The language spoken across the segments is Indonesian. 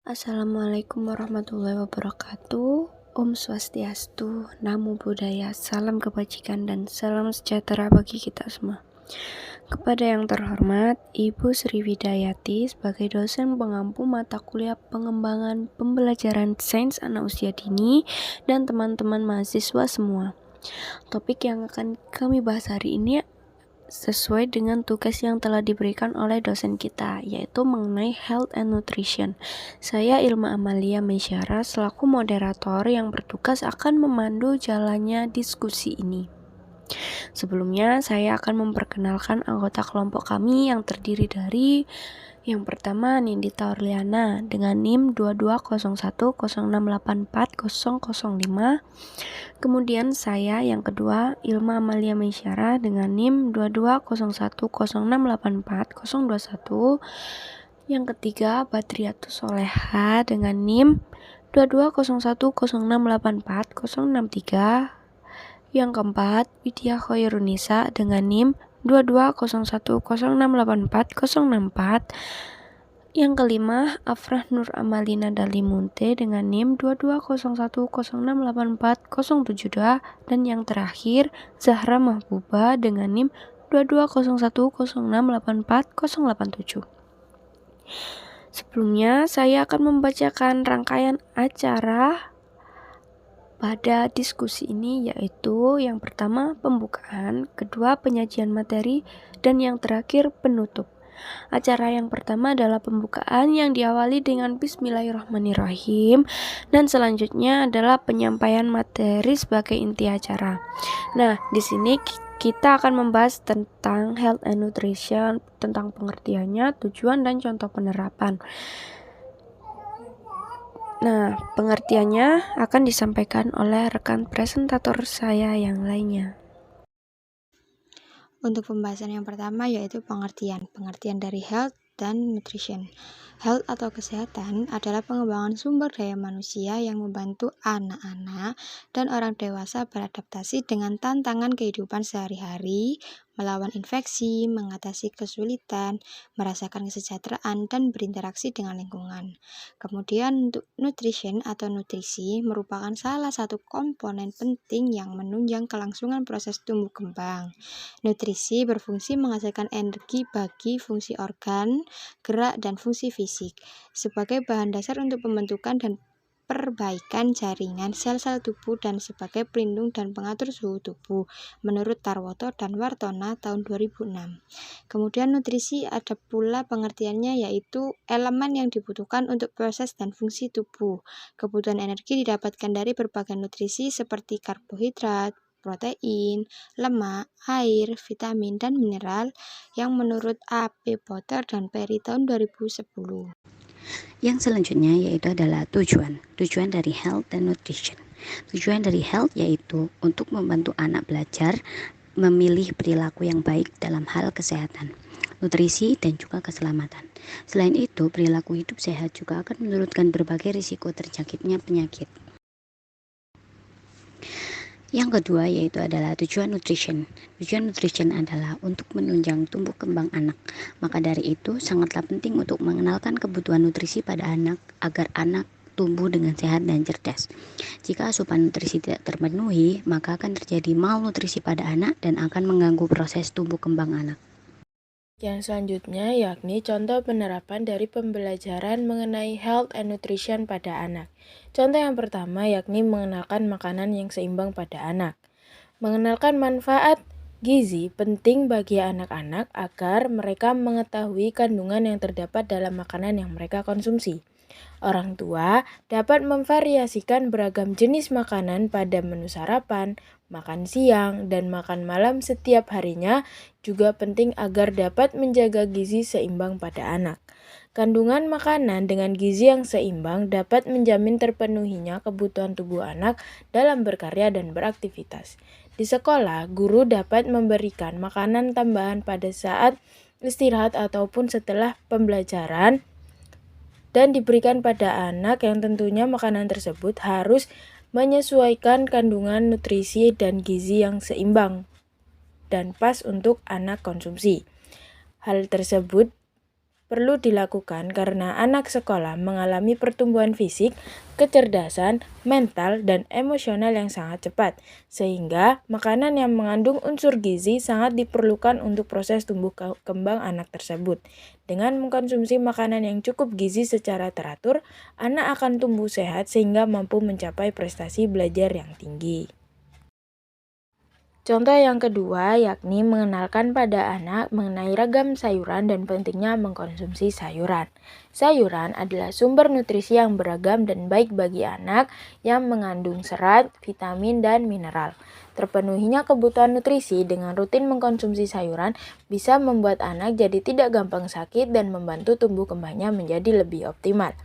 Assalamualaikum warahmatullahi wabarakatuh. Om Swastiastu, Namo Buddhaya, salam kebajikan dan salam sejahtera bagi kita semua. Kepada yang terhormat Ibu Sri Widayati sebagai dosen pengampu mata kuliah pengembangan pembelajaran sains anak usia dini dan teman-teman mahasiswa semua. Topik yang akan kami bahas hari ini sesuai dengan tugas yang telah diberikan oleh dosen kita, yaitu mengenai health and nutrition. Saya Ilma Amalia Mesyara selaku moderator yang bertugas akan memandu jalannya diskusi ini. Sebelumnya, saya akan memperkenalkan anggota kelompok kami yang terdiri dari yang pertama, Nindita Orliana dengan NIM 220106840005. Kemudian saya yang kedua, Ilma Amalia Mesyara dengan NIM 220106840021. Yang ketiga, Badriatus Soleha dengan NIM 220106840063. Yang keempat, Widya Khairunisa dengan NIM 220106840064. Yang kelima, Afrah Nur Amalina Dalimunte dengan NIM 220106840072. Dan yang terakhir, Zahra Mahbuba dengan NIM 220106840087. Sebelumnya, saya akan membacakan rangkaian acara pada diskusi ini, yaitu yang pertama pembukaan, kedua penyajian materi, dan yang terakhir penutup. Acara yang pertama adalah pembukaan yang diawali dengan Bismillahirrahmanirrahim, dan selanjutnya adalah penyampaian materi sebagai inti acara. Nah, di sini kita akan membahas tentang health and nutrition, tentang pengertiannya, tujuan, dan contoh penerapan. Nah, pengertiannya akan disampaikan oleh rekan presentator saya yang lainnya. Untuk pembahasan yang pertama yaitu pengertian dari health dan nutrition. Health atau kesehatan adalah pengembangan sumber daya manusia yang membantu anak-anak dan orang dewasa beradaptasi dengan tantangan kehidupan sehari-hari, melawan infeksi, mengatasi kesulitan, merasakan kesejahteraan, dan berinteraksi dengan lingkungan. Kemudian untuk nutrition atau nutrisi merupakan salah satu komponen penting yang menunjang kelangsungan proses tumbuh kembang. Nutrisi berfungsi menghasilkan energi bagi fungsi organ, gerak, dan fungsi fisik, sebagai bahan dasar untuk pembentukan dan perbaikan jaringan sel-sel tubuh dan sebagai pelindung dan pengatur suhu tubuh, menurut Tarwoto dan Wartona tahun 2006. Kemudian nutrisi ada pula pengertiannya yaitu elemen yang dibutuhkan untuk proses dan fungsi tubuh. Kebutuhan energi didapatkan dari berbagai nutrisi seperti karbohidrat, protein, lemak, air, vitamin, dan mineral yang menurut A.P. Potter dan Perry tahun 2010. Yang selanjutnya yaitu adalah tujuan dari health dan nutrition. Tujuan dari health yaitu untuk membantu anak belajar memilih perilaku yang baik dalam hal kesehatan, nutrisi, dan juga keselamatan. Selain itu, perilaku hidup sehat juga akan menurunkan berbagai risiko terjangkitnya penyakit. Yang kedua yaitu adalah tujuan nutrition. Tujuan nutrition adalah untuk menunjang tumbuh kembang anak. Maka dari itu sangatlah penting untuk mengenalkan kebutuhan nutrisi pada anak agar anak tumbuh dengan sehat dan cerdas. Jika asupan nutrisi tidak terpenuhi, maka akan terjadi malnutrisi pada anak dan akan mengganggu proses tumbuh kembang anak. Yang selanjutnya yakni contoh penerapan dari pembelajaran mengenai health and nutrition pada anak. Contoh yang pertama yakni mengenalkan makanan yang seimbang pada anak. Mengenalkan manfaat gizi penting bagi anak-anak agar mereka mengetahui kandungan yang terdapat dalam makanan yang mereka konsumsi. Orang tua dapat memvariasikan beragam jenis makanan pada menu sarapan, makan siang, dan makan malam setiap harinya juga penting agar dapat menjaga gizi seimbang pada anak. Kandungan makanan dengan gizi yang seimbang dapat menjamin terpenuhinya kebutuhan tubuh anak dalam berkarya dan beraktivitas. Di sekolah, guru dapat memberikan makanan tambahan pada saat istirahat ataupun setelah pembelajaran dan diberikan pada anak yang tentunya makanan tersebut harus menyesuaikan kandungan nutrisi dan gizi yang seimbang dan pas untuk anak konsumsi. Hal tersebut perlu dilakukan karena anak sekolah mengalami pertumbuhan fisik, kecerdasan, mental, dan emosional yang sangat cepat, sehingga makanan yang mengandung unsur gizi sangat diperlukan untuk proses tumbuh kembang anak tersebut. Dengan mengkonsumsi makanan yang cukup gizi secara teratur, anak akan tumbuh sehat sehingga mampu mencapai prestasi belajar yang tinggi. Contoh yang kedua yakni mengenalkan pada anak mengenai ragam sayuran dan pentingnya mengkonsumsi sayuran. Sayuran adalah sumber nutrisi yang beragam dan baik bagi anak yang mengandung serat, vitamin, dan mineral. Terpenuhinya kebutuhan nutrisi dengan rutin mengkonsumsi sayuran bisa membuat anak jadi tidak gampang sakit dan membantu tumbuh kembangnya menjadi lebih optimal.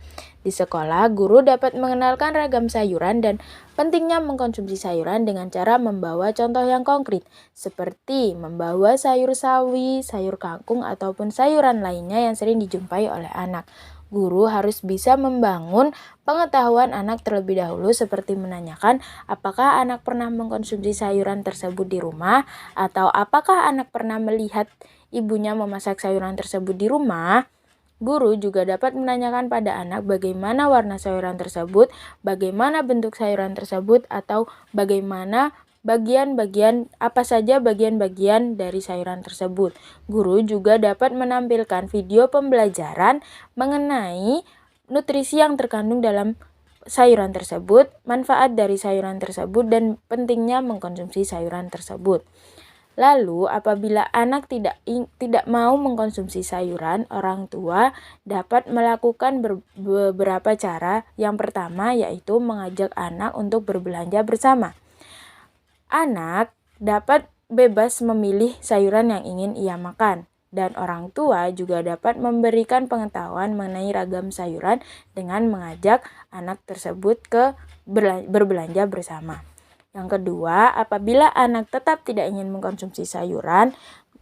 Di sekolah, guru dapat mengenalkan ragam sayuran dan pentingnya mengkonsumsi sayuran dengan cara membawa contoh yang konkret, seperti membawa sayur sawi, sayur kangkung, ataupun sayuran lainnya yang sering dijumpai oleh anak. Guru harus bisa membangun pengetahuan anak terlebih dahulu seperti menanyakan apakah anak pernah mengkonsumsi sayuran tersebut di rumah atau apakah anak pernah melihat ibunya memasak sayuran tersebut di rumah. Guru juga dapat menanyakan pada anak bagaimana warna sayuran tersebut, bagaimana bentuk sayuran tersebut, atau bagaimana apa saja bagian-bagian dari sayuran tersebut. Guru juga dapat menampilkan video pembelajaran mengenai nutrisi yang terkandung dalam sayuran tersebut, manfaat dari sayuran tersebut, dan pentingnya mengkonsumsi sayuran tersebut. Lalu, apabila anak tidak mau mengkonsumsi sayuran, orang tua dapat melakukan beberapa cara. Yang pertama yaitu mengajak anak untuk berbelanja bersama. Anak dapat bebas memilih sayuran yang ingin ia makan, dan orang tua juga dapat memberikan pengetahuan mengenai ragam sayuran dengan mengajak anak tersebut ke berbelanja bersama. Yang kedua, apabila anak tetap tidak ingin mengkonsumsi sayuran,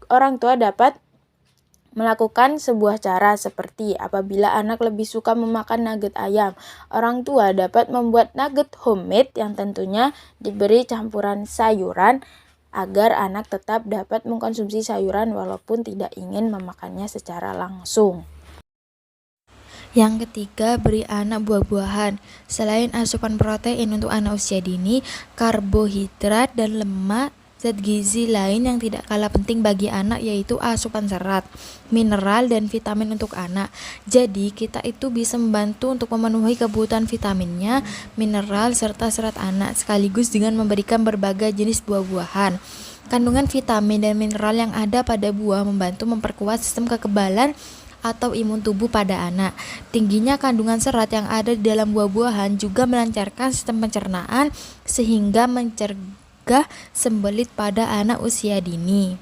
orang tua dapat melakukan sebuah cara seperti apabila anak lebih suka memakan nugget ayam, orang tua dapat membuat nugget homemade yang tentunya diberi campuran sayuran agar anak tetap dapat mengkonsumsi sayuran walaupun tidak ingin memakannya secara langsung. Yang ketiga, beri anak buah-buahan. Selain asupan protein untuk anak usia dini, karbohidrat dan lemak, zat gizi lain yang tidak kalah penting bagi anak yaitu asupan serat, mineral, dan vitamin untuk anak. Jadi, kita itu bisa membantu untuk memenuhi kebutuhan vitaminnya, mineral, serta serat anak sekaligus dengan memberikan berbagai jenis buah-buahan. Kandungan vitamin dan mineral yang ada pada buah membantu memperkuat sistem kekebalan atau imun tubuh pada anak. Tingginya kandungan serat yang ada di dalam buah-buahan juga melancarkan sistem pencernaan sehingga mencegah sembelit pada anak usia dini.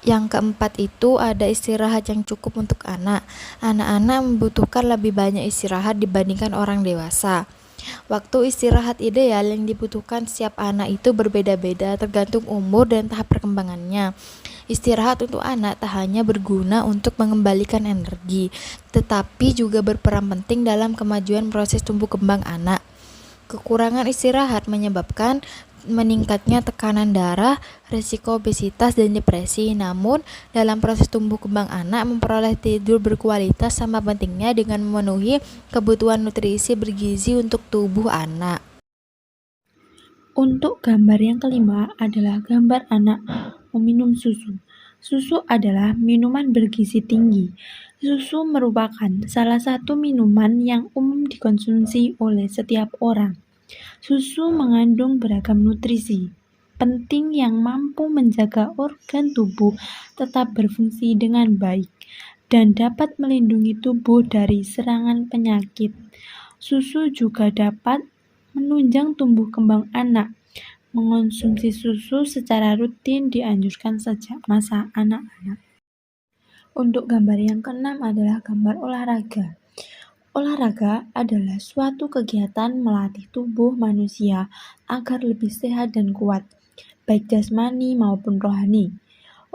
Yang keempat itu ada istirahat yang cukup untuk anak. Anak-anak membutuhkan lebih banyak istirahat dibandingkan orang dewasa. Waktu istirahat ideal yang dibutuhkan setiap anak itu berbeda-beda tergantung umur dan tahap perkembangannya. Istirahat untuk anak tak hanya berguna untuk mengembalikan energi, tetapi juga berperan penting dalam kemajuan proses tumbuh kembang anak. Kekurangan istirahat menyebabkan meningkatnya tekanan darah, risiko obesitas, dan depresi. Namun, dalam proses tumbuh kembang anak, memperoleh tidur berkualitas sama pentingnya dengan memenuhi kebutuhan nutrisi bergizi untuk tubuh anak. Untuk gambar yang kelima adalah gambar anak meminum susu. Susu adalah minuman bergizi tinggi. Susu merupakan salah satu minuman yang umum dikonsumsi oleh setiap orang. Susu mengandung beragam nutrisi penting yang mampu menjaga organ tubuh tetap berfungsi dengan baik dan dapat melindungi tubuh dari serangan penyakit. Susu juga dapat menunjang tumbuh kembang anak. Mengonsumsi susu secara rutin dianjurkan sejak masa anak-anak. Untuk gambar yang keenam adalah gambar olahraga. Olahraga adalah suatu kegiatan melatih tubuh manusia agar lebih sehat dan kuat, baik jasmani maupun rohani.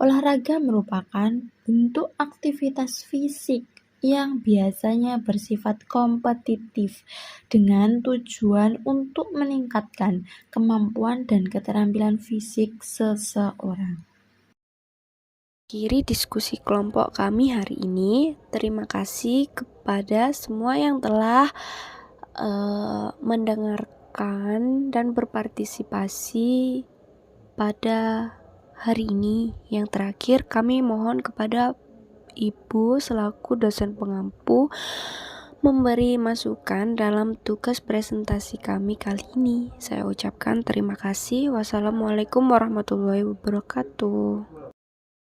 Olahraga merupakan bentuk aktivitas fisik yang biasanya bersifat kompetitif dengan tujuan untuk meningkatkan kemampuan dan keterampilan fisik seseorang. Akhiri diskusi kelompok kami hari ini. Terima kasih kepada semua yang telah mendengarkan dan berpartisipasi pada hari ini. Yang terakhir, kami mohon kepada Ibu selaku dosen pengampu memberi masukan dalam tugas presentasi kami kali ini. Saya ucapkan terima kasih. Wassalamualaikum warahmatullahi wabarakatuh.